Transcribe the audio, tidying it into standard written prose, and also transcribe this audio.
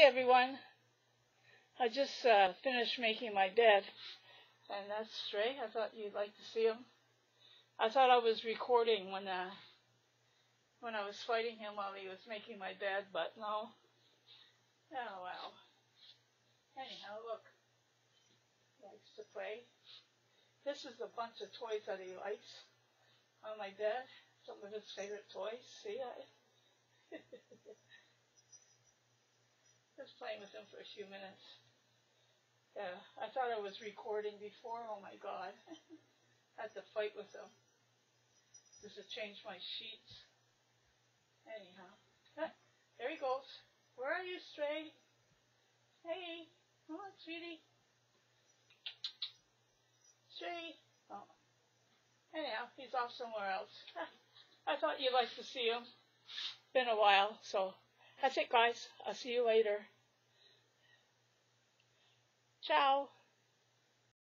everyone. I just finished making my bed, and that's Stray. I thought you'd like to see him. I thought I was recording when I was fighting him while he was making my bed, but no. Oh well. Anyhow, look. He likes to play. This is a bunch of toys that he likes on my bed. Some of his favorite toys. See, just playing with him for a few minutes. Yeah, I thought I was recording before. Oh my God. I had to fight with him. Just to change my sheets. Anyhow. There he goes. Where are you, Stray? Hey. Come on, sweetie. Stray. Oh. Anyhow, he's off somewhere else. I thought you'd like to see him. Been a while, so that's it, guys. I'll see you later. Ciao.